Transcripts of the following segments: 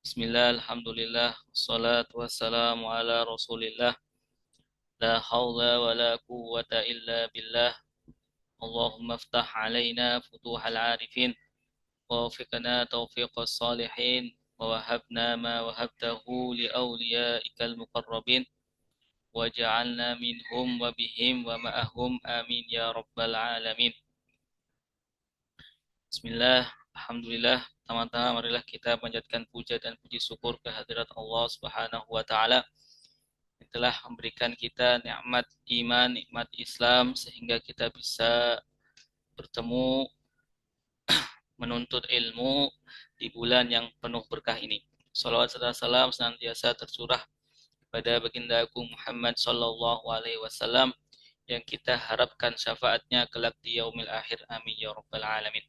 Bismillah, alhamdulillah, wassalatu wassalamu ala rasulillah, la hawla wa la quwwata illa billah, Allahumma aftah alaina futuhal arifin, wafiqna taufiqas salihin, wa wahabna ma wahabtahu li awliyaikal muqarrabin, waj'alna minhum wa bihim wa ma'ahum amin ya rabbal alamin. Bismillah, alhamdulillah, teman-teman marilah kita panjatkan puja dan puji syukur kehadirat Allah Subhanahu wa taala yang telah memberikan kita nikmat iman, nikmat Islam sehingga kita bisa bertemu menuntut ilmu di bulan yang penuh berkah ini. Salawat serta salam senantiasa tercurah pada baginda Agung Muhammad sallallahu alaihi wasallam yang kita harapkan syafaatnya kelak di yaumil akhir. Amin ya rabbal alamin.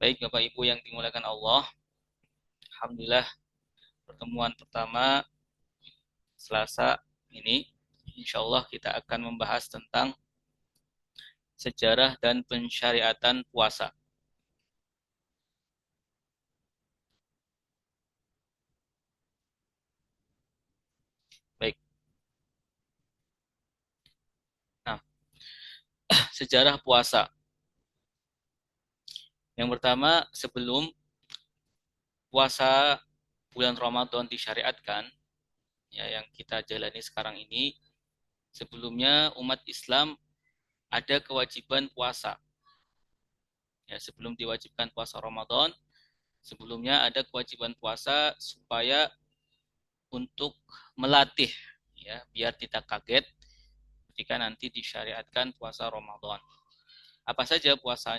Baik Bapak Ibu yang dimuliakan Allah, alhamdulillah pertemuan pertama Selasa ini insyaallah kita akan membahas tentang sejarah dan pensyariatan puasa. Baik. Nah, sejarah puasa. Yang pertama, sebelum puasa bulan Ramadan disyariatkan, ya yang kita jalani sekarang ini, sebelumnya umat Islam ada kewajiban puasa. Ya, sebelum diwajibkan puasa Ramadan, sebelumnya ada kewajiban puasa supaya untuk melatih, ya, biar tidak kaget ketika nanti disyariatkan puasa Ramadan. Apa saja puasa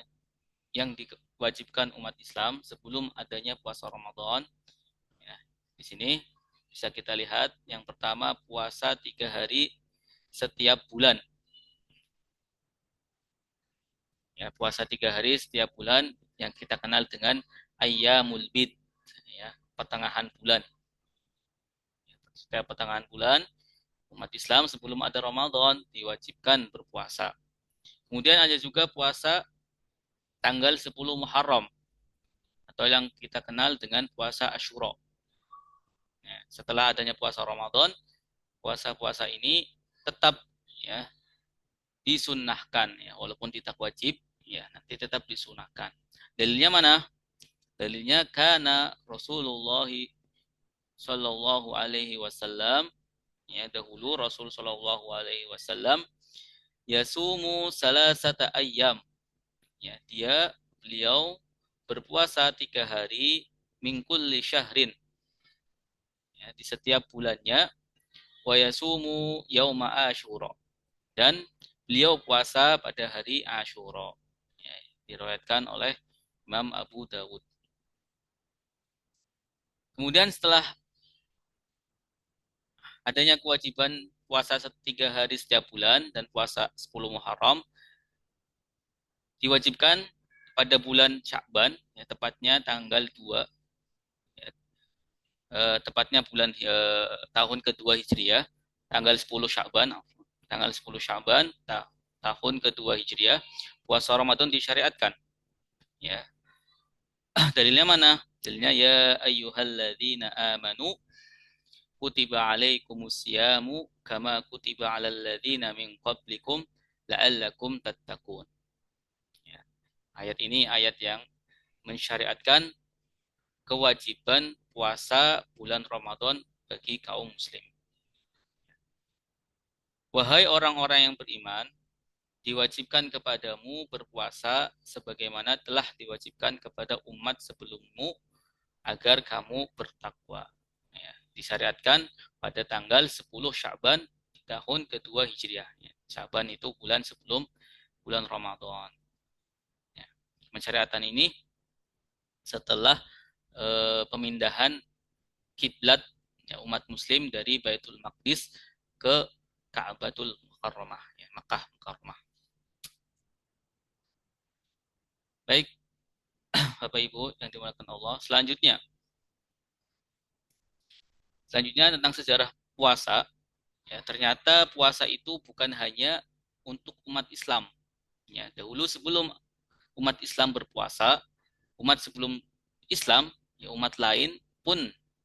yang diwajibkan umat Islam sebelum adanya puasa Ramadan? Ya, di sini bisa kita lihat yang pertama puasa 3 hari setiap bulan. Ya, puasa 3 hari setiap bulan yang kita kenal dengan Ayyamul Bid, ya, pertengahan bulan. Setiap pertengahan bulan umat Islam sebelum ada Ramadan diwajibkan berpuasa. Kemudian ada juga puasa tanggal 10 Muharram atau yang kita kenal dengan puasa Asyura. Ya, setelah adanya puasa Ramadan, puasa-puasa ini tetap, ya, disunnahkan, ya, walaupun tidak wajib, ya nanti tetap disunnahkan. Dalilnya mana? Dalilnya karena Rasulullah Shallallahu Alaihi Wasallam, ya dahulu Rasul Shallallahu Alaihi Wasallam yasumu salasata ayyam, ya beliau berpuasa 3 hari min kulli syahrin, ya, di setiap bulannya, wa yasumu yauma asyura, dan beliau puasa pada hari Asyura, ya, diriwayatkan oleh Imam Abu Dawud. Kemudian setelah adanya kewajiban puasa 3 hari setiap bulan dan puasa 10 Muharram, diwajibkan pada bulan Sya'ban, ya, tepatnya tanggal 2, ya, tepatnya bulan tahun kedua Hijriah, tanggal 10 Sya'ban, tahun kedua Hijriah, puasa Ramadan disyariatkan. Ya. Dalilnya mana? Dalilnya ya ayyuhalladzina amanu kutiba alaikumusyamu kama kutiba alal ladzina min qablikum la'allakum tattaqun. Ya. Ayat ini ayat yang mensyariatkan kewajiban puasa bulan Ramadan bagi kaum muslim. Wahai orang-orang yang beriman, diwajibkan kepadamu berpuasa sebagaimana telah diwajibkan kepada umat sebelummu agar kamu bertakwa. Ya, disyariatkan pada tanggal 10 Sya'ban tahun kedua Hijriah. Ya, Sya'ban itu bulan sebelum bulan Ramadan. Ya, pensyariatan ini setelah pemindahan kiblat, ya, umat muslim dari Baitul Maqdis ke Ka'batul Mukarramah, ya, Makkah Mukarramah. Baik, Bapak Ibu yang dimuliakan Allah, selanjutnya tentang sejarah puasa. Ya, ternyata puasa itu bukan hanya untuk umat Islam. Ya, dahulu sebelum umat Islam berpuasa, umat sebelum Islam, ya, umat lain pun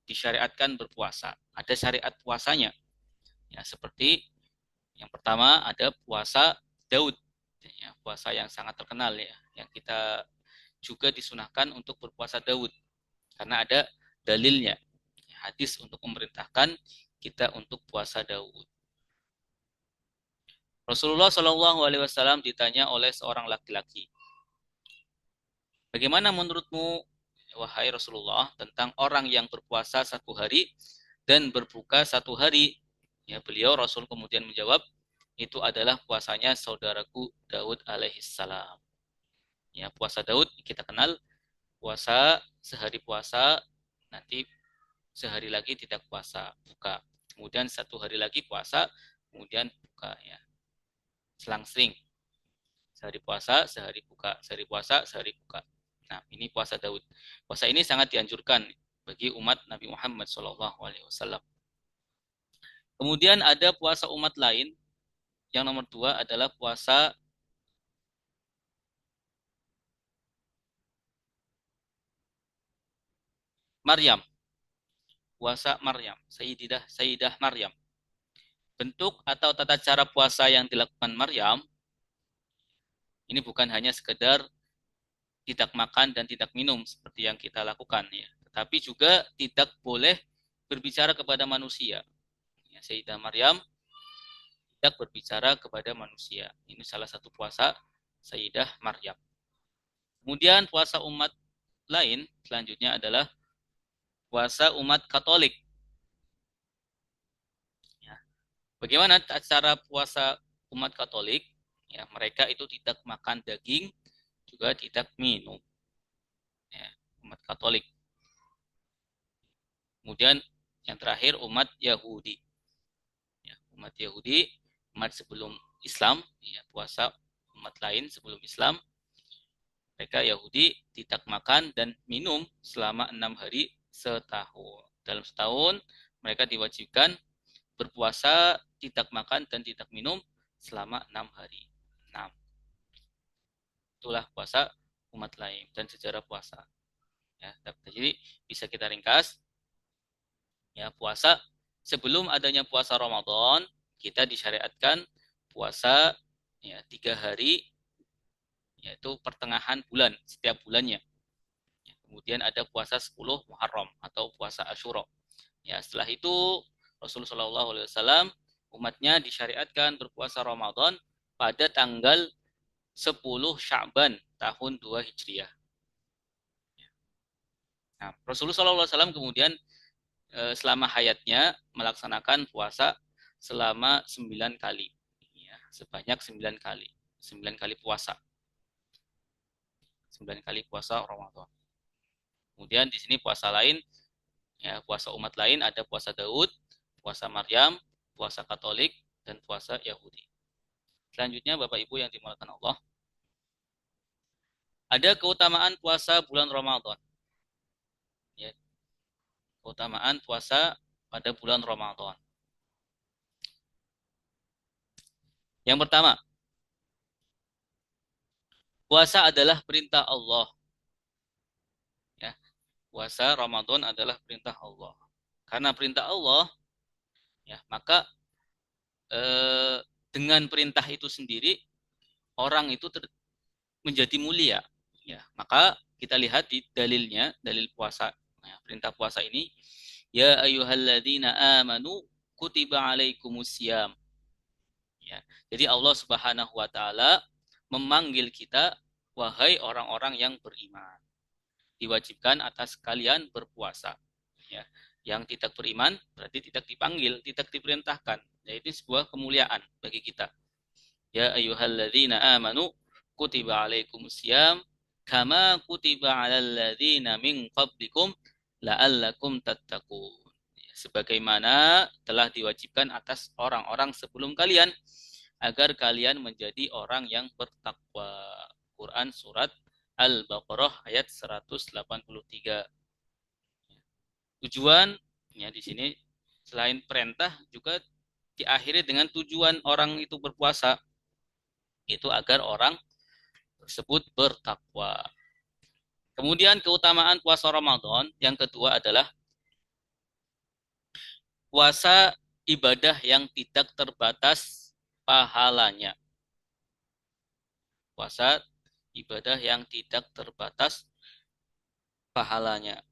disyariatkan berpuasa. Ada syariat puasanya. Ya, seperti yang pertama ada puasa Daud. Ya, puasa yang sangat terkenal ya, yang kita juga disunahkan untuk berpuasa Daud karena ada dalilnya. Hadis untuk memerintahkan kita untuk puasa Daud. Rasulullah Shallallahu Alaihi Wasallam ditanya oleh seorang laki-laki, bagaimana menurutmu, wahai Rasulullah, tentang orang yang berpuasa satu hari dan berbuka satu hari? Ya, beliau Rasul kemudian menjawab, itu adalah puasanya saudaraku Daud alaihissalam. Ya, puasa Daud kita kenal, puasa sehari puasa, nanti sehari lagi tidak puasa, buka. Kemudian satu hari lagi puasa, kemudian buka ya. Selang-seling. Sehari puasa, sehari buka, sehari puasa, sehari buka. Nah, ini puasa Daud. Puasa ini sangat dianjurkan bagi umat Nabi Muhammad SAW. Kemudian ada puasa umat lain. Yang nomor 2 adalah puasa Maryam. Puasa Maryam, Sayyidah Maryam. Bentuk atau tata cara puasa yang dilakukan Maryam ini bukan hanya sekedar tidak makan dan tidak minum seperti yang kita lakukan ya, tetapi juga tidak boleh berbicara kepada manusia. Ya, Sayyidah Maryam tidak berbicara kepada manusia. Ini salah satu puasa Sayyidah Maryam. Kemudian puasa umat lain selanjutnya adalah puasa umat Katolik. Ya. Bagaimana cara puasa umat Katolik? Ya, mereka itu tidak makan daging, juga tidak minum. Ya, umat Katolik. Kemudian yang terakhir umat Yahudi. Ya, umat Yahudi, umat sebelum Islam, ya, puasa umat lain sebelum Islam. Mereka Yahudi tidak makan dan minum selama 6 hari setahun. Dalam setahun mereka diwajibkan berpuasa, tidak makan dan tidak minum selama 6 hari. 6. Itulah puasa umat lain dan sejarah puasa. Ya, jadi bisa kita ringkas. Ya, puasa sebelum adanya puasa Ramadan, kita disyariatkan puasa ya 3 hari, yaitu pertengahan bulan setiap bulannya. Ya, kemudian ada puasa 10 Muharram atau puasa Asyura. Ya, setelah itu Rasulullah SAW umatnya disyariatkan berpuasa Ramadan pada tanggal 10 Sya'ban tahun 2 Hijriah. Nah, Rasulullah SAW kemudian selama hayatnya melaksanakan puasa selama 9 kali. Ya, sebanyak 9 kali. 9 kali puasa. 9 kali puasa Ramadan. Kemudian di sini puasa lain, ya, puasa umat lain ada puasa Daud, puasa Maryam, puasa Katolik, dan puasa Yahudi. Selanjutnya Bapak Ibu yang dimuliakan Allah, ada keutamaan puasa bulan Ramadan. Ya, keutamaan puasa pada bulan Ramadan. Yang pertama, puasa adalah perintah Allah. Ya, puasa Ramadan adalah perintah Allah. Karena perintah Allah, ya, maka dengan perintah itu sendiri orang itu menjadi mulia. Ya, maka kita lihat di dalilnya, dalil puasa. Nah, perintah puasa ini, ya ayyuhalladzina amanu kutiba alaikumusiyam. Ya, jadi Allah Subhanahu wa taala memanggil kita, wahai orang-orang yang beriman. Diwajibkan atas kalian berpuasa. Ya, yang tidak beriman berarti tidak dipanggil, tidak diperintahkan. Ya, itu sebuah kemuliaan bagi kita. Ya ayyuhalladzina amanu kutiba alaikumusiyam kama kutiba alal ladzina min qablikum la'allakum tattaqun. Sebagaimana telah diwajibkan atas orang-orang sebelum kalian agar kalian menjadi orang yang bertakwa. Quran surat Al-Baqarah ayat 183. Tujuannya di sini selain perintah juga diakhiri dengan tujuan orang itu berpuasa, itu agar orang tersebut bertakwa. Kemudian keutamaan puasa Ramadan yang kedua adalah puasa ibadah yang tidak terbatas pahalanya. Puasa ibadah yang tidak terbatas pahalanya.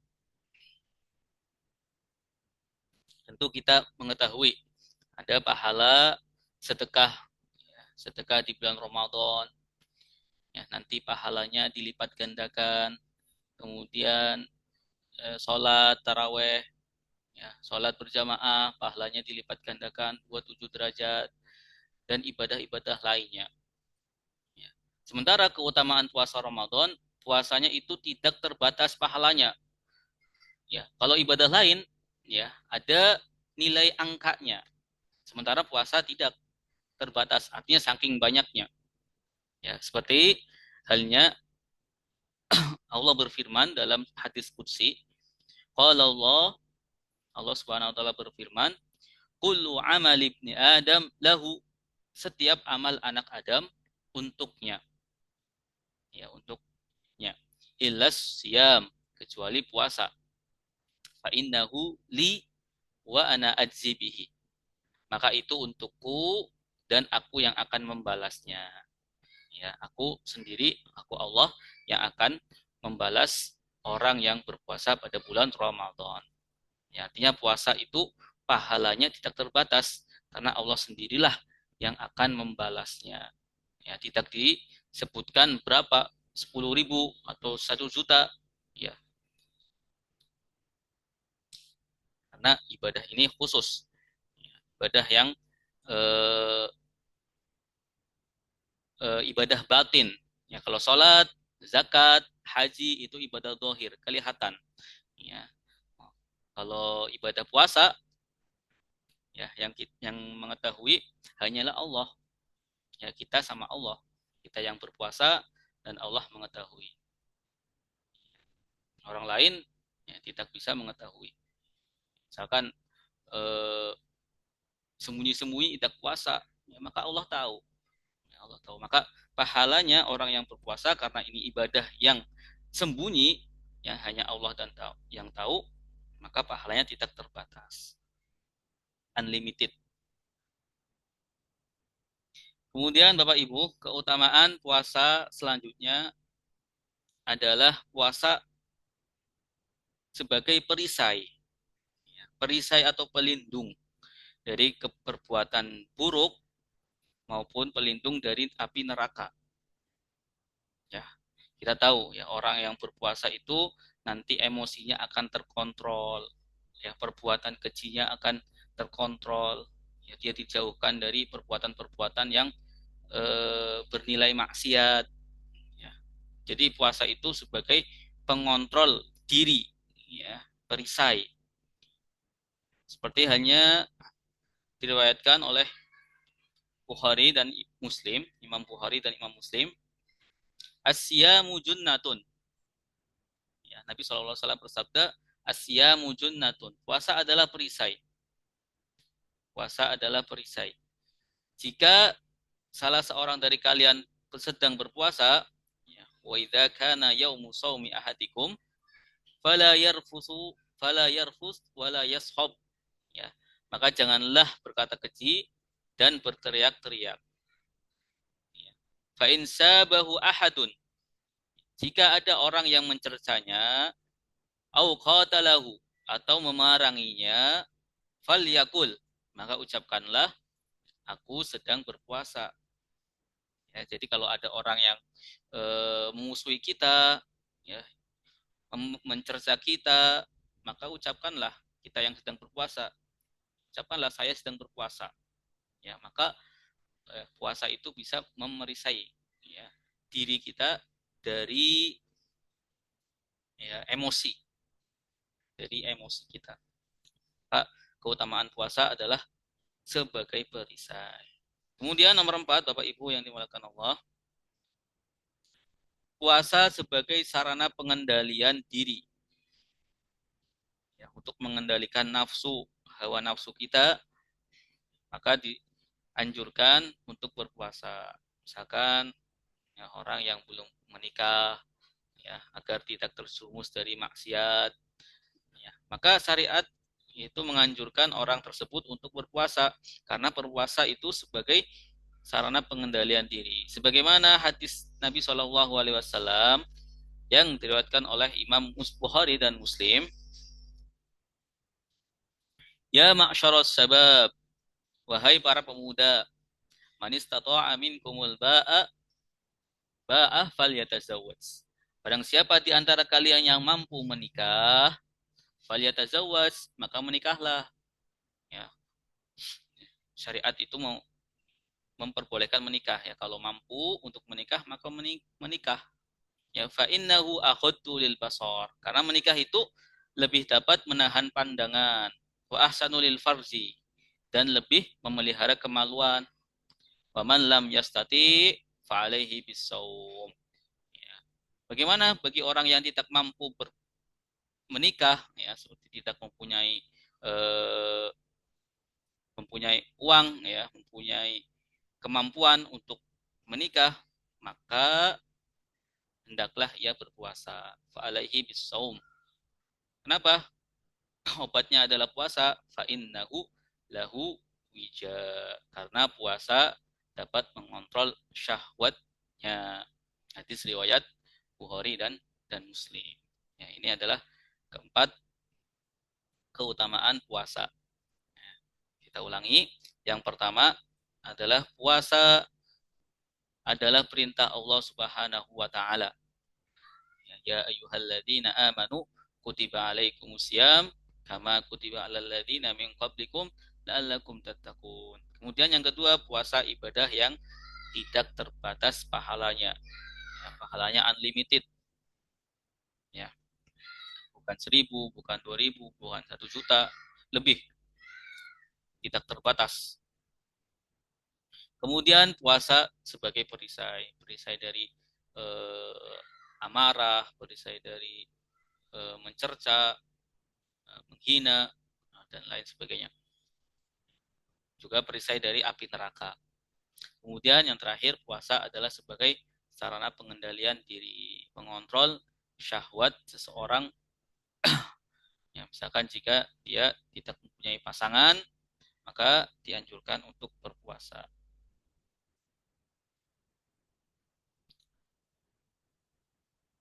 Tentu kita mengetahui ada pahala sedekah, sedekah di bulan Ramadan, ya, nanti pahalanya dilipat gandakan. Kemudian sholat taraweh, ya, sholat berjamaah, pahalanya dilipat gandakan 27 derajat, dan ibadah-ibadah lainnya. Ya. Sementara keutamaan puasa Ramadan, puasanya itu tidak terbatas pahalanya. Ya, kalau ibadah lain, ya ada nilai angkanya. Sementara puasa tidak terbatas, artinya saking banyaknya. Ya, seperti halnya Allah berfirman dalam hadis qudsi, qala Allah Subhanahu wa taala berfirman, kullu amal ibni Adam lahu, setiap amal anak Adam untuknya. Ya, untuknya. Illas siyam, kecuali puasa. Fa innahu li wa ana ajzi bihi. Maka itu untukku dan aku yang akan membalasnya. Ya, aku sendiri, aku Allah yang akan membalas orang yang berpuasa pada bulan Ramadan. Ya, artinya puasa itu pahalanya tidak terbatas karena Allah sendirilah yang akan membalasnya. Ya, tidak disebutkan berapa, 10.000 atau 1 juta. Ya, karena ibadah ini khusus. Ya, ibadah yang eh, ibadah batin. Ya, kalau sholat, zakat, haji itu ibadah dohir, kelihatan. Ya, kalau ibadah puasa, ya yang mengetahui hanyalah Allah. Ya, kita sama Allah. Kita yang berpuasa dan Allah mengetahui. Orang lain ya, tidak bisa mengetahui. Misalkan eh, sembunyi-sembunyi tidak puasa, ya, maka Allah tahu. Ya, Allah tahu. Maka pahalanya orang yang berpuasa karena ini ibadah yang sembunyi, yang hanya Allah dan yang tahu, maka pahalanya tidak terbatas, unlimited. Kemudian Bapak Ibu, keutamaan puasa selanjutnya adalah puasa sebagai perisai. Perisai atau pelindung dari perbuatan buruk maupun pelindung dari api neraka. Ya, kita tahu ya orang yang berpuasa itu nanti emosinya akan terkontrol, ya perbuatan kejinya akan terkontrol, ya dia dijauhkan dari perbuatan-perbuatan yang bernilai maksiat. Ya. Jadi puasa itu sebagai pengontrol diri, ya perisai. Seperti hanya diriwayatkan oleh Bukhari dan Muslim, Imam Bukhari dan Imam Muslim, asyamu junnatun. Ya, Nabi SAW bersabda, asyamu junnatun. Puasa adalah perisai. Puasa adalah perisai. Jika salah seorang dari kalian sedang berpuasa, ya, wa idza kana yaumu shaumi ahadikum fala yarfus wala yashab. Ya, maka janganlah berkata keji dan berteriak-teriak. Ya. Fa in sabahu ahadun, jika ada orang yang mencercanya, au qatalahu, atau memeranginya, falyakul, maka ucapkanlah, aku sedang berpuasa. Ya, jadi kalau ada orang yang memusuhi kita, ya, mencerca kita, maka ucapkanlah, kita yang sedang berpuasa, ucapkanlah saya sedang berpuasa. Ya, maka puasa itu bisa memerisai, ya, diri kita dari, ya, emosi, dari emosi kita. Maka keutamaan puasa adalah sebagai perisai. Kemudian nomor 4, Bapak Ibu yang dimuliakan Allah, puasa sebagai sarana pengendalian diri. Ya, untuk mengendalikan nafsu, hawa nafsu kita, maka dianjurkan untuk berpuasa. Misalkan ya, orang yang belum menikah, ya, agar tidak tersumus dari maksiat, ya, maka syariat itu menganjurkan orang tersebut untuk berpuasa karena berpuasa itu sebagai sarana pengendalian diri. Sebagaimana hadis Nabi Shallallahu Alaihi Wasallam yang diriwayatkan oleh Imam Bukhari dan Muslim, ya ma'syaras sabab, wahai para pemuda, man istata'a minkumul ba'ah falyatazawwaj. Barang siapa di antara kalian yang mampu menikah, falyatazawwaj, maka menikahlah. Ya, syariat itu mau memperbolehkan menikah ya. Kalau mampu untuk menikah maka menikah. Ya fa innahu akhadtu lil basar. Karena menikah itu lebih dapat menahan pandangan. Wa ahsanu lil farzi dan lebih memelihara kemaluan. Wa man lam yastati fa alaihi bisawm. Ya. Bagaimana bagi orang yang tidak mampu menikah ya seperti tidak eh, mempunyai uang ya, mempunyai kemampuan untuk menikah, maka hendaklah ia berpuasa. Fa'alaihi bisawm. Kenapa? Obatnya adalah puasa. Fa'innahu lahu wija. Karena puasa dapat mengontrol syahwatnya. Hadis riwayat Bukhari dan Muslim. Ya, ini adalah keempat keutamaan puasa. Kita ulangi. Yang pertama adalah puasa adalah perintah Allah Subhanahu wa taala. Ya ayyuhalladzina amanu kutiba alaikumusiyam kama kutiba alal ladzina min qablikum la'allakum tattaqun. Kemudian yang kedua, puasa ibadah yang tidak terbatas pahalanya. Ya, pahalanya unlimited. Ya, bukan 1.000, bukan 2.000, bukan 1 juta, lebih. Tidak terbatas. Kemudian puasa sebagai perisai dari amarah, perisai dari mencerca, menghina, dan lain sebagainya. Juga perisai dari api neraka. Kemudian yang terakhir, puasa adalah sebagai sarana pengendalian diri, mengontrol syahwat seseorang. Ya, misalkan jika dia tidak mempunyai pasangan, maka dianjurkan untuk berpuasa.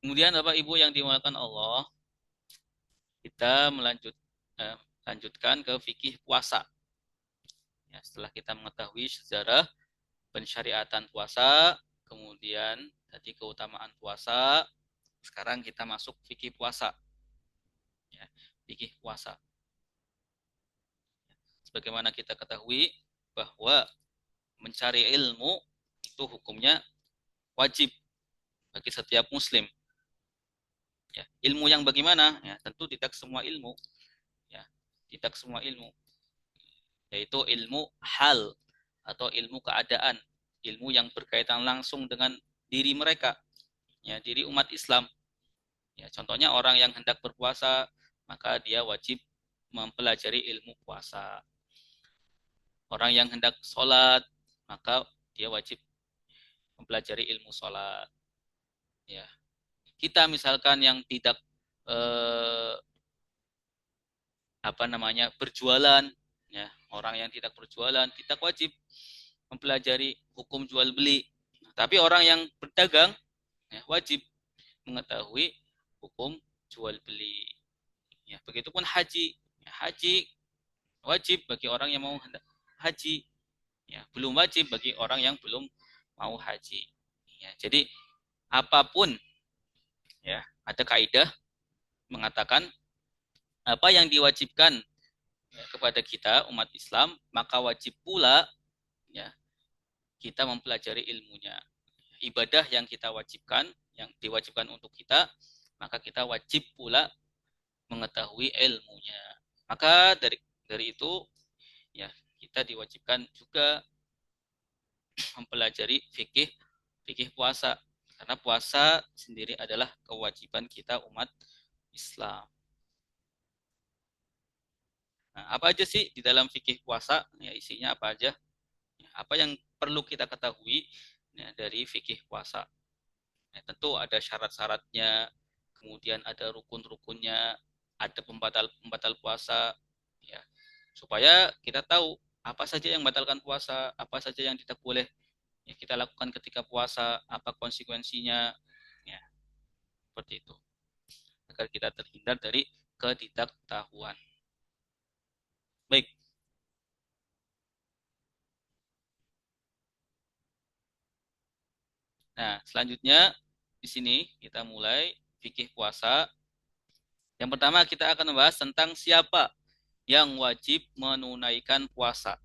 Kemudian Bapak Ibu yang dimuliakan Allah, kita lanjutkan ke fikih puasa. Ya, setelah kita mengetahui sejarah pensyariatan puasa, kemudian tadi keutamaan puasa, sekarang kita masuk fikih puasa. Ya, fikih puasa. Sebagaimana kita ketahui bahwa mencari ilmu itu hukumnya wajib bagi setiap muslim. Ya, ilmu yang bagaimana? Ya, tentu tidak semua ilmu. Ya, tidak semua ilmu. Yaitu ilmu hal atau ilmu keadaan, ilmu yang berkaitan langsung dengan diri mereka, ya, diri umat Islam. Ya, contohnya orang yang hendak berpuasa, maka dia wajib mempelajari ilmu puasa. Orang yang hendak sholat, maka dia wajib mempelajari ilmu sholat. Ya, kita misalkan yang tidak eh, berjualan, ya, orang yang tidak berjualan tidak wajib mempelajari hukum jual beli. Tapi orang yang berdagang ya, wajib mengetahui hukum jual beli. Ya, begitupun haji. Ya, haji wajib bagi orang yang mau haji. Ya, belum wajib bagi orang yang belum mau haji. Ya, jadi apapun ya ada kaidah mengatakan apa yang diwajibkan ya, kepada kita umat Islam, maka wajib pula ya kita mempelajari ilmunya. Ibadah yang kita wajibkan, yang diwajibkan untuk kita, maka kita wajib pula mengetahui ilmunya. Maka dari itu ya kita diwajibkan juga mempelajari fikih puasa karena puasa sendiri adalah kewajiban kita umat Islam. Nah, apa aja sih di dalam fikih puasa? Ya, isinya apa aja? Apa yang perlu kita ketahui ya, dari fikih puasa? Ya, tentu ada syarat-syaratnya, kemudian ada rukun-rukunnya, ada pembatal puasa, ya, supaya kita tahu apa saja yang membatalkan puasa, apa saja yang tidak boleh ya kita lakukan ketika puasa, apa konsekuensinya, ya seperti itu, agar kita terhindar dari ketidaktahuan. Baik, nah selanjutnya di sini kita mulai fikih puasa. Yang pertama kita akan membahas tentang siapa yang wajib menunaikan puasa.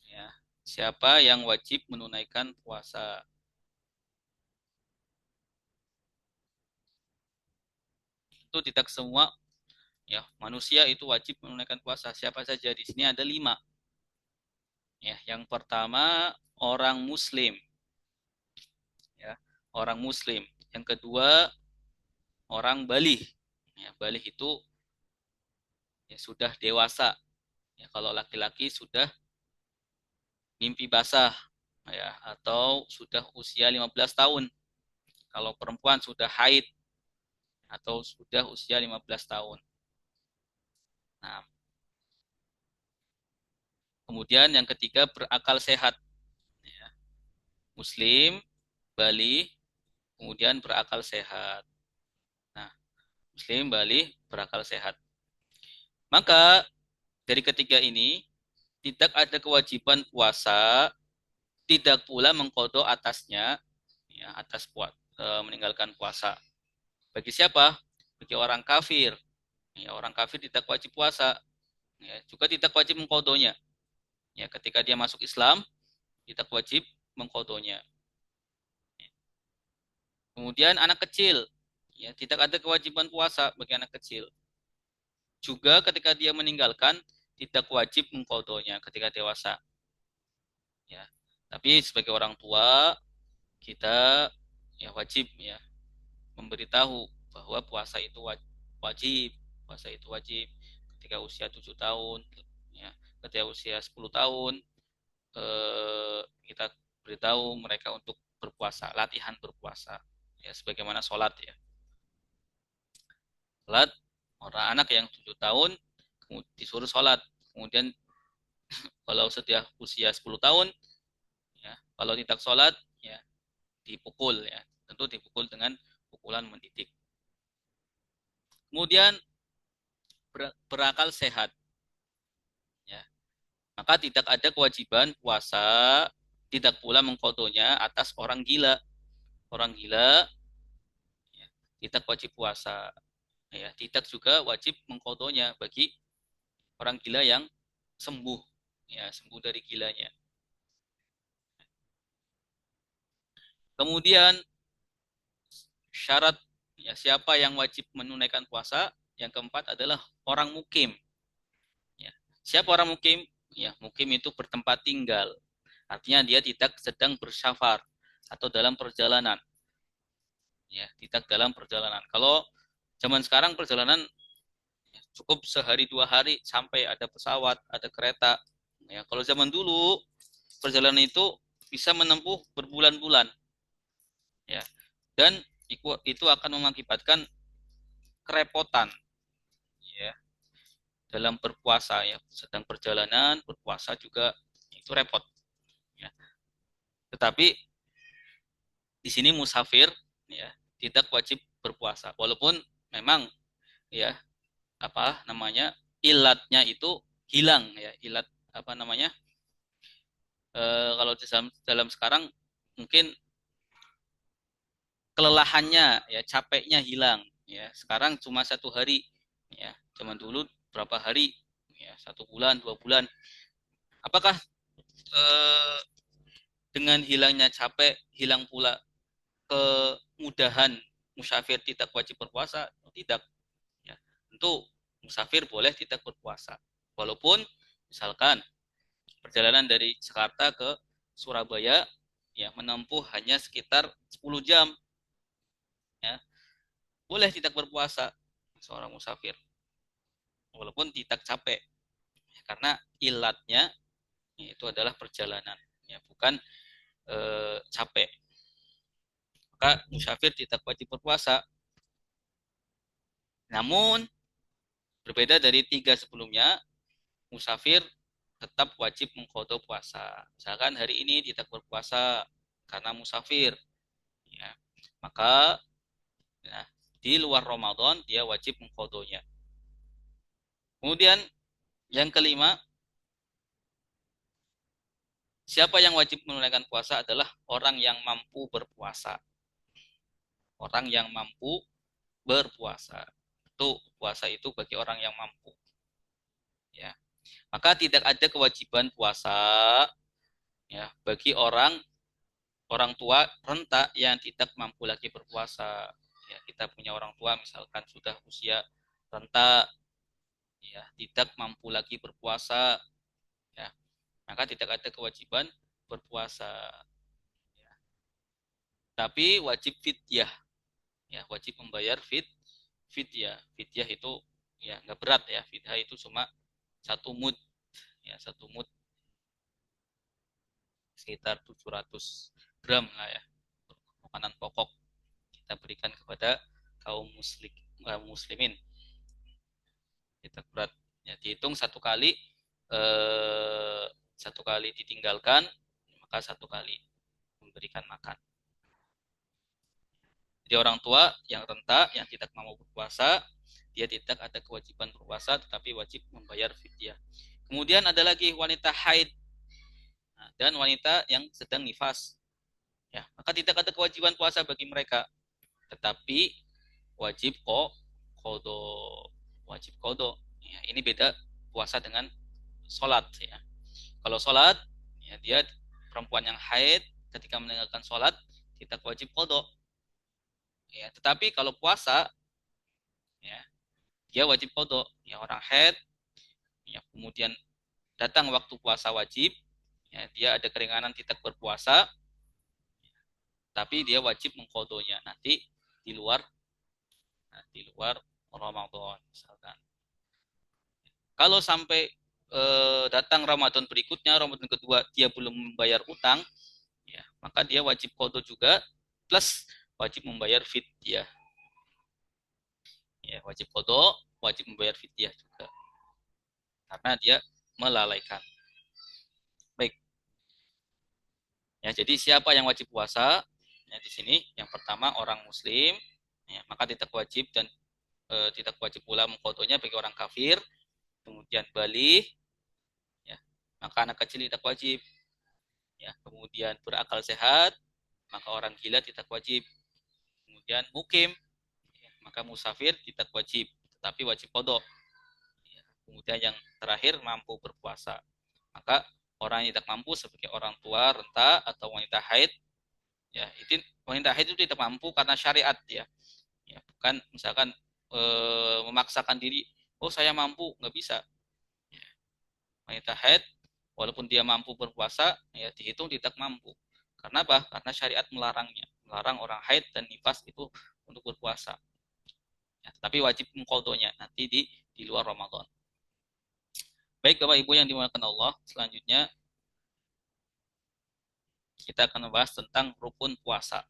Ya, siapa yang wajib menunaikan puasa? Itu tidak semua ya manusia itu wajib menunaikan puasa. Siapa saja? Di sini ada 5. Ya, yang pertama orang Muslim. Ya, orang Muslim. Yang kedua orang baligh. Ya, baligh itu ya sudah dewasa. Ya, kalau laki-laki sudah mimpi basah ya atau sudah usia 15 tahun. Kalau perempuan sudah haid atau sudah usia 15 tahun. Nah, kemudian yang ketiga berakal sehat. Ya, Muslim, Bali, kemudian berakal sehat. Nah, Muslim, Bali, berakal sehat. Maka dari ketiga ini tidak ada kewajiban puasa, tidak pula mengkodok atasnya, ya, atas meninggalkan puasa. Bagi siapa? Bagi orang kafir. Ya, orang kafir tidak wajib puasa, ya, juga tidak wajib mengkodonya. Ya, ketika dia masuk Islam, tidak wajib mengkodonya. Kemudian anak kecil, ya tidak ada kewajiban puasa bagi anak kecil. Juga ketika dia meninggalkan, tidak wajib mengkodonya ketika dewasa. Ya, tapi sebagai orang tua kita ya wajib ya memberitahu bahwa puasa itu wajib, puasa itu wajib ketika usia 7 tahun, ya ketika usia 10 tahun kita beritahu mereka untuk berpuasa, latihan berpuasa, ya sebagaimana sholat ya. Sholat orang anak yang 7 tahun disuruh sholat, kemudian kalau sudah usia 10 tahun ya kalau tidak sholat ya dipukul ya, tentu dipukul dengan pukulan mendidik. Kemudian berakal sehat ya, maka tidak ada kewajiban puasa, tidak pula mengkodonya atas orang gila. Orang gila ya, tidak wajib puasa ya, tidak juga wajib mengkodonya bagi orang gila yang sembuh ya, sembuh dari gilanya. Kemudian syarat ya siapa yang wajib menunaikan puasa? Yang keempat adalah orang mukim. Ya. Siapa orang mukim? Ya, mukim itu bertempat tinggal. Artinya dia tidak sedang bersafar atau dalam perjalanan. Ya, tidak dalam perjalanan. Kalau zaman sekarang perjalanan ya, cukup sehari 2 hari sampai ada pesawat, ada kereta. Ya, kalau zaman dulu perjalanan itu bisa menempuh berbulan-bulan. Ya, dan itu akan mengakibatkan kerepotan ya dalam berpuasa ya, sedang perjalanan berpuasa juga itu repot ya. Tetapi di sini musafir ya tidak wajib berpuasa walaupun memang ya apa namanya ilatnya itu hilang ya, ilat apa namanya kalau dalam sekarang mungkin kelelahannya ya, capeknya hilang ya, sekarang cuma 1 hari ya, zaman dulu berapa hari ya, 1 bulan 2 bulan. Apakah eh, dengan hilangnya capek hilang pula kemudahan musafir tidak wajib berpuasa? Tidak ya, tentu musafir boleh tidak berpuasa walaupun misalkan perjalanan dari Jakarta ke Surabaya ya menempuh hanya sekitar 10 jam ya, boleh tidak berpuasa seorang musafir walaupun tidak capek ya, karena ilatnya ya, itu adalah perjalanan ya bukan capek. Maka musafir tidak wajib berpuasa. Namun berbeda dari 3 sebelumnya, musafir tetap wajib mengqadha puasa. Misalkan hari ini tidak berpuasa karena musafir, ya, maka ya, di luar Ramadan dia wajib mengqadhanya. Kemudian yang kelima, siapa yang wajib menunaikan puasa adalah orang yang mampu berpuasa. Orang yang mampu berpuasa. Itu puasa itu bagi orang yang mampu. Ya. Maka tidak ada kewajiban puasa ya bagi orang tua renta yang tidak mampu lagi berpuasa. Ya, kita punya orang tua misalkan sudah usia renta, ya, tidak mampu lagi berpuasa, ya, maka tidak ada kewajiban berpuasa. Ya. Tapi wajib fidyah, ya, wajib membayar fidyah. Fidyah itu ya nggak berat ya, fidyah itu cuma satu mud, ya, satu mud sekitar 700 gram lah ya, makanan pokok kita berikan kepada kaum muslimin. Kita berat ya, dihitung satu kali ditinggalkan, maka satu kali memberikan makan. Jadi orang tua yang renta yang tidak mau berpuasa, dia tidak ada kewajiban berpuasa tetapi wajib membayar fidyah. Kemudian ada lagi wanita haid, dan wanita yang sedang nifas, ya, maka tidak ada kewajiban puasa bagi mereka tetapi wajib kodo, wajib kodo, ya, ini beda puasa dengan sholat, ya. Kalau sholat, ya, dia perempuan yang haid ketika meninggalkan sholat tidak wajib kodo, ya. Tetapi kalau puasa, ya, dia wajib kodo, ya, orang haid, ya, kemudian datang waktu puasa wajib, ya, dia ada keringanan tidak berpuasa, tapi dia wajib mengkodonya nanti di luar Ramadan misalkan. Kalau sampai datang Ramadan berikutnya, Ramadan kedua dia belum membayar utang, ya, maka dia wajib kodo juga plus wajib membayar fidyah. Ya, wajib kodo, wajib membayar fidyah juga karena dia melalaikan. Baik. Ya, jadi siapa yang wajib puasa? Ya, di sini yang pertama orang muslim, ya, maka tidak wajib dan tidak wajib pula mengkodonya bagi orang kafir. Kemudian balik, ya, maka anak kecil tidak wajib, ya. Kemudian berakal sehat, maka orang gila tidak wajib. Kemudian mukim, ya, maka musafir tidak wajib tetapi wajib kodok, ya. Kemudian yang terakhir mampu berpuasa, maka orang yang tidak mampu sebagai orang tua renta atau wanita haid, ya, itu wanita haid itu tidak mampu karena syariat, ya, ya, bukan misalkan memaksakan diri, oh saya mampu, nggak bisa, ya. Wanita haid walaupun dia mampu berpuasa, ya, dihitung tidak mampu. Karena apa? Karena syariat melarangnya, melarang orang haid dan nifas itu untuk berpuasa, ya, tapi wajib mengqadhonya nanti di luar Ramadan. Baik Bapak Ibu yang dimuliakan Allah, selanjutnya kita akan membahas tentang rukun puasa.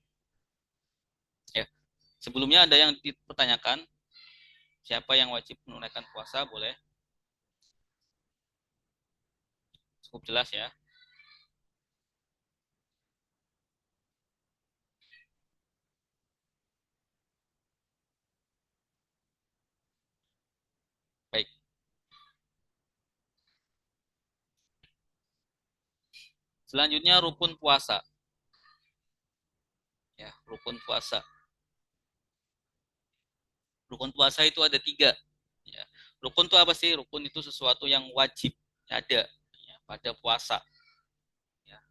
Ya. Sebelumnya ada yang dipertanyakan, siapa yang wajib menunaikan puasa? Boleh? Cukup jelas ya. Baik. Selanjutnya rukun puasa. Ya, rukun puasa. Rukun puasa itu ada 3. Ya. Rukun itu apa sih? Rukun itu sesuatu yang wajib ada, ya, pada puasa. Ya.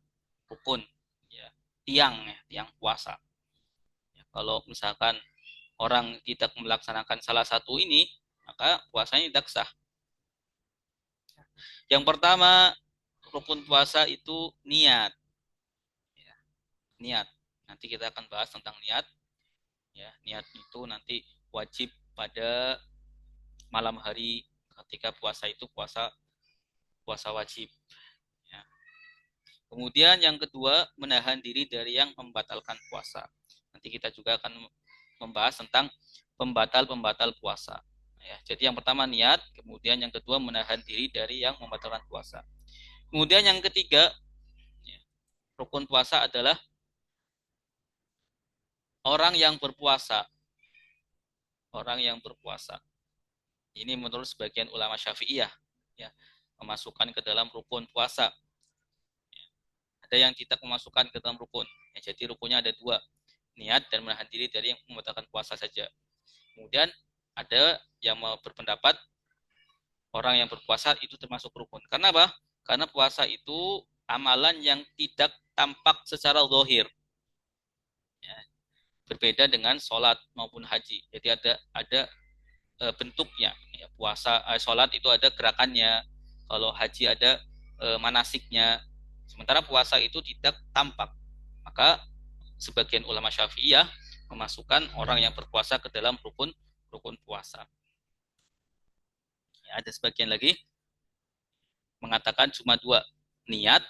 Rukun, ya, tiang puasa. Ya. Kalau misalkan orang tidak melaksanakan salah satu ini, maka puasanya tidak sah. Yang pertama, rukun puasa itu niat. Ya, niat. Nanti kita akan bahas tentang niat. Ya, niat itu nanti wajib pada malam hari ketika puasa itu puasa wajib. Ya. Kemudian yang kedua, menahan diri dari yang membatalkan puasa. Nanti kita juga akan membahas tentang pembatal puasa. Ya, jadi yang pertama niat, kemudian yang kedua menahan diri dari yang membatalkan puasa. Kemudian yang ketiga, ya, rukun puasa adalah orang yang berpuasa. Orang yang berpuasa. Ini menurut sebagian ulama Syafi'iyah, ya, memasukkan ke dalam rukun puasa. Ada yang tidak memasukkan ke dalam rukun. Ya, jadi rukunnya ada dua, niat dan menahan diri dari yang membatalkan puasa saja. Kemudian ada yang berpendapat orang yang berpuasa itu termasuk rukun. Karena apa? Karena puasa itu amalan yang tidak tampak secara zahir. Ya, berbeda dengan sholat maupun haji. Jadi ada bentuknya. Ya, puasa, sholat itu ada gerakannya. Kalau haji ada manasiknya. Sementara puasa itu tidak tampak. Maka sebagian ulama Syafi'iyah memasukkan orang yang berpuasa ke dalam rukun rukun puasa. Ya, ada sebagian lagi mengatakan cuma dua, niat,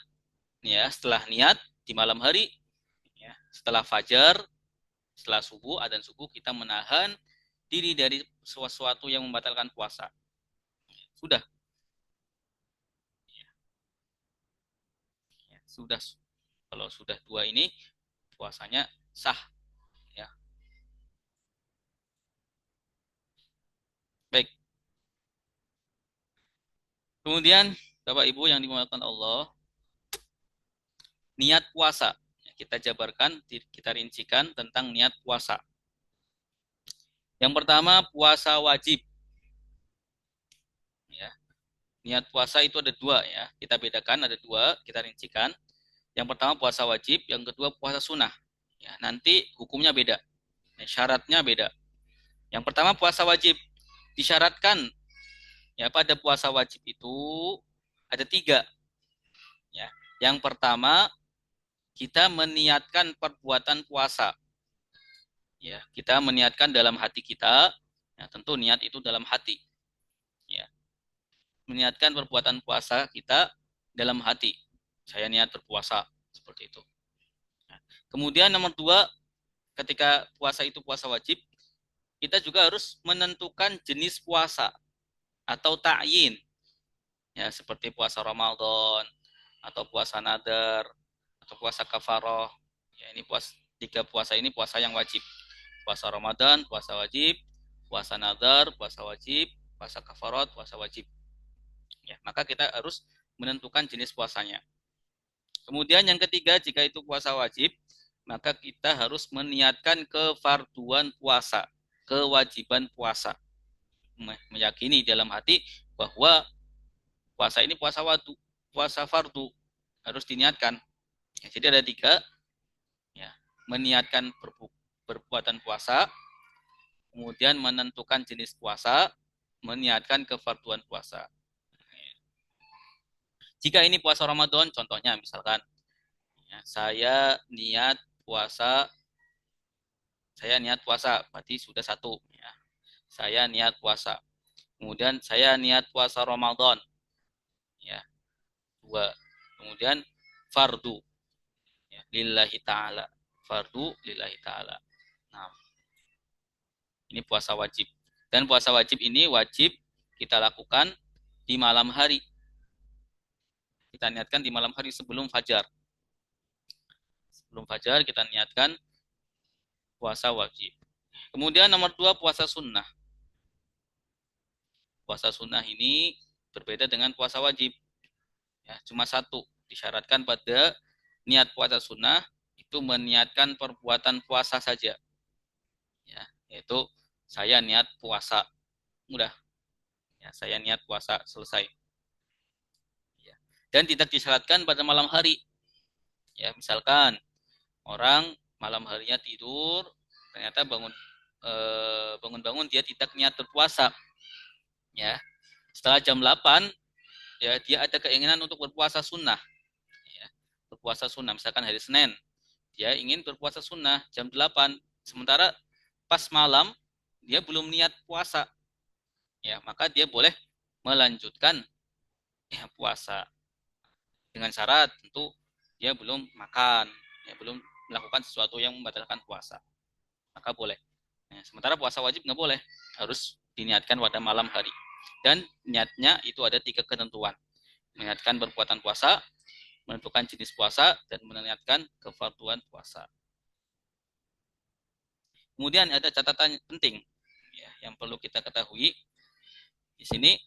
ya, setelah niat di malam hari, ya, setelah fajar, setelah subuh, adzan subuh, kita menahan diri dari sesuatu yang membatalkan puasa. Sudah, ya, sudah. Kalau sudah dua ini, puasanya sah. Ya, baik. Kemudian, Bapak Ibu yang dimuliakan Allah, niat puasa. Kita jabarkan, kita rincikan tentang niat puasa. Yang pertama, puasa wajib. Ya, niat puasa itu ada dua, ya. Kita bedakan, ada dua, kita rincikan. Yang pertama puasa wajib, yang kedua puasa sunnah. Ya, nanti hukumnya beda, ya, syaratnya beda. Yang pertama puasa wajib, disyaratkan ya pada puasa wajib itu ada tiga. Ya, yang pertama kita meniatkan perbuatan puasa. Ya, kita meniatkan dalam hati kita. Ya, tentu niat itu dalam hati. Ya, meniatkan perbuatan puasa kita dalam hati. Saya niat berpuasa seperti itu. Ya. Kemudian nomor dua, ketika puasa itu puasa wajib, kita juga harus menentukan jenis puasa atau ta'yin. Ya, seperti puasa Ramadan atau puasa nadar atau puasa kafaroh. Ya, ini tiga puasa ini puasa yang wajib. Puasa Ramadan, puasa wajib, puasa nadar, puasa wajib, puasa kafarat, puasa wajib. Ya, maka kita harus menentukan jenis puasanya. Kemudian yang ketiga, jika itu puasa wajib, maka kita harus meniatkan kefarduan puasa, kewajiban puasa. Meyakini dalam hati bahwa puasa ini puasa wadu, puasa fardu, harus diniatkan. Ya, jadi ada tiga, ya, meniatkan perbuatan puasa, kemudian menentukan jenis puasa, meniatkan kefarduan puasa. Jika ini puasa Ramadan, contohnya misalkan, ya, saya niat puasa, berarti sudah satu. Ya. Saya niat puasa. Kemudian saya niat puasa Ramadan, ya, dua. Kemudian fardu, ya, lillahi ta'ala. Fardu lillahi ta'ala. Nah, ini puasa wajib. Dan puasa wajib ini wajib kita lakukan di malam hari. Kita niatkan di malam hari sebelum fajar. Sebelum fajar kita niatkan puasa wajib. Kemudian nomor dua, puasa sunnah. Puasa sunnah ini berbeda dengan puasa wajib. Ya, cuma satu, disyaratkan pada niat puasa sunnah itu meniatkan perbuatan puasa saja. Ya, yaitu saya niat puasa. Mudah. Ya, saya niat puasa selesai. Ya. Dan tidak disyaratkan pada malam hari. Ya, misalkan orang malam harinya tidur, ternyata bangun-bangun dia tidak niat berpuasa. Ya, setelah jam 8, ya, dia ada keinginan untuk berpuasa sunnah. Ya, berpuasa sunnah, misalkan hari Senin, dia ingin berpuasa sunnah jam 8, sementara pas malam dia belum niat puasa. Ya, maka dia boleh melanjutkan, ya, puasa dengan syarat tentu dia belum makan, ya, belum melakukan sesuatu yang membatalkan puasa, maka boleh. Ya, sementara puasa wajib nggak boleh, harus diniatkan pada malam hari. Dan niatnya itu ada 3 ketentuan. Meniatkan perbuatan puasa, menentukan jenis puasa, dan meniatkan kefarduan puasa. Kemudian ada catatan penting ya, yang perlu kita ketahui di sini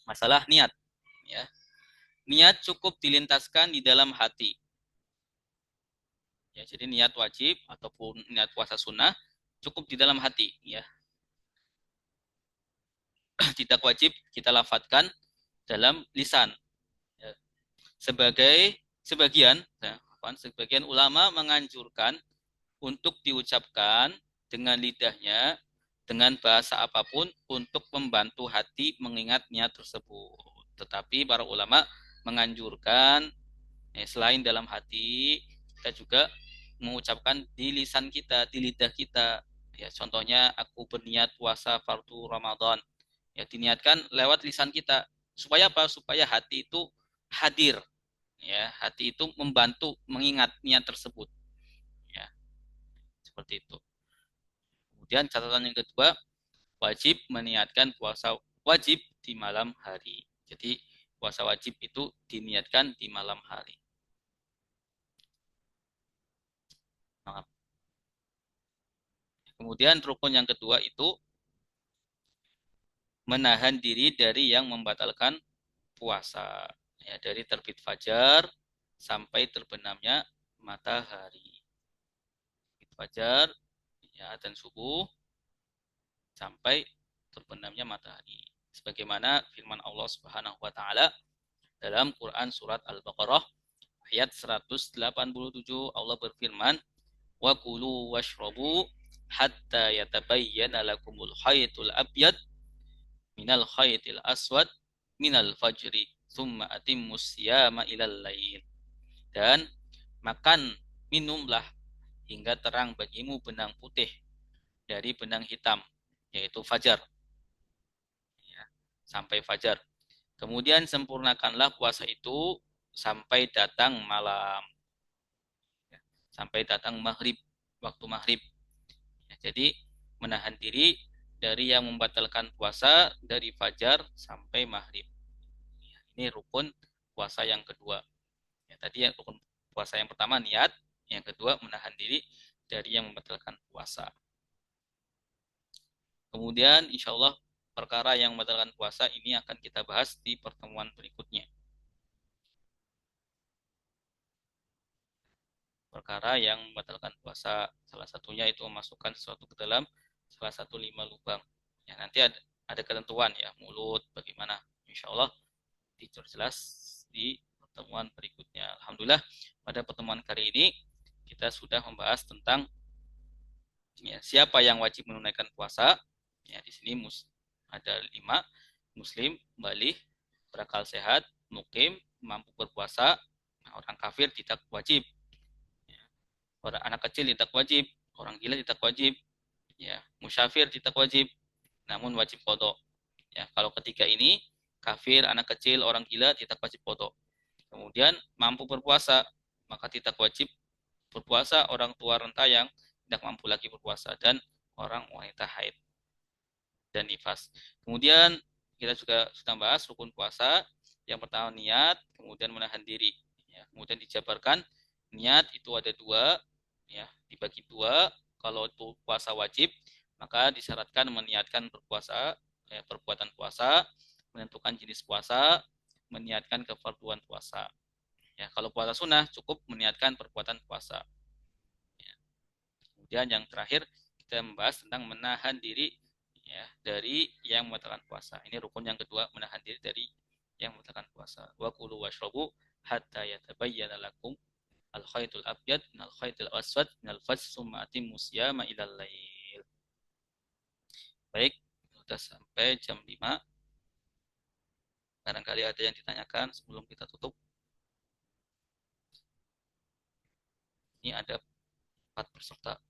masalah niat. Ya. Niat cukup dilintaskan di dalam hati. Ya, jadi niat wajib ataupun niat puasa sunnah cukup di dalam hati. Ya. Tidak wajib kita lafadzkan dalam lisan. Ya. Sebagian ulama menganjurkan untuk diucapkan dengan lidahnya dengan bahasa apapun untuk membantu hati mengingat niat tersebut. Tetapi para ulama menganjurkan selain dalam hati kita juga mengucapkan di lisan kita, di lidah kita. Ya, contohnya aku berniat puasa fardu Ramadan. Ya, diniatkan lewat lisan kita. Supaya apa? Supaya hati itu hadir. Ya, hati itu membantu mengingat niat tersebut. Ya, seperti itu. Kemudian catatan yang kedua, wajib meniatkan puasa wajib di malam hari. Jadi puasa wajib itu diniatkan di malam hari. Kemudian rukun yang kedua itu menahan diri dari yang membatalkan puasa. Ya, dari terbit fajar sampai terbenamnya matahari. Terbit fajar ya, dan subuh sampai terbenamnya matahari. Sebagaimana firman Allah Subhanahu wa taala dalam Quran surat Al-Baqarah ayat 187 Allah berfirman, "Wa kulu washrabu hatta yatabayyana lakumul khaytul abyad minal khaytil aswad minal fajri thumma atimmus siyama ilal lail." Dan makan minumlah hingga terang bagimu benang putih dari benang hitam yaitu fajar ya, sampai fajar. Kemudian sempurnakanlah puasa itu sampai datang malam, ya, sampai datang maghrib, waktu maghrib. Ya, jadi menahan diri dari yang membatalkan puasa dari fajar sampai maghrib. Ya, ini rukun puasa yang kedua. Ya, tadi yang rukun puasa yang pertama niat, yang kedua menahan diri dari yang membatalkan puasa. Kemudian insya Allah perkara yang membatalkan puasa ini akan kita bahas di pertemuan berikutnya. Perkara yang membatalkan puasa, salah satunya itu memasukkan sesuatu ke dalam salah satu 5 lubang. Ya, nanti ada ketentuan ya, mulut bagaimana. Insya Allah dijelas di pertemuan berikutnya. Alhamdulillah pada pertemuan kali ini kita sudah membahas tentang ya, siapa yang wajib menunaikan puasa. Ya, di sini ada 5, muslim, balik, berakal sehat, mukim, mampu berpuasa, orang kafir tidak wajib. Ya, orang anak kecil tidak wajib, orang gila tidak wajib, ya, musyafir tidak wajib, namun wajib qada. Ya, kalau ketiga ini kafir, anak kecil, orang gila tidak wajib qada. Kemudian mampu berpuasa, maka tidak wajib berpuasa orang tua renta yang tidak mampu lagi berpuasa dan orang wanita haid dan nifas. Kemudian kita juga sudah bahas rukun puasa. Yang pertama niat, kemudian menahan diri. Ya, kemudian dijabarkan niat itu ada 2, ya, dibagi 2. Kalau itu puasa wajib, maka disyaratkan meniatkan berpuasa, ya, perbuatan puasa, menentukan jenis puasa, meniatkan kefarduan puasa. Ya, kalau puasa sunnah cukup meniatkan perbuatan puasa. Ya. Kemudian yang terakhir kita membahas tentang menahan diri ya dari yang membatalkan puasa. Ini rukun yang kedua, menahan diri dari yang membatalkan puasa. Wa kulu washrabu hatta yatabayyana lakum al-khaytul abyad minal khaytil aswad minal fajr summa atimmu siyama ilal lail. Baik, sudah sampai jam 5. Barangkali ada yang ditanyakan sebelum kita tutup. Ini ada 4 peserta.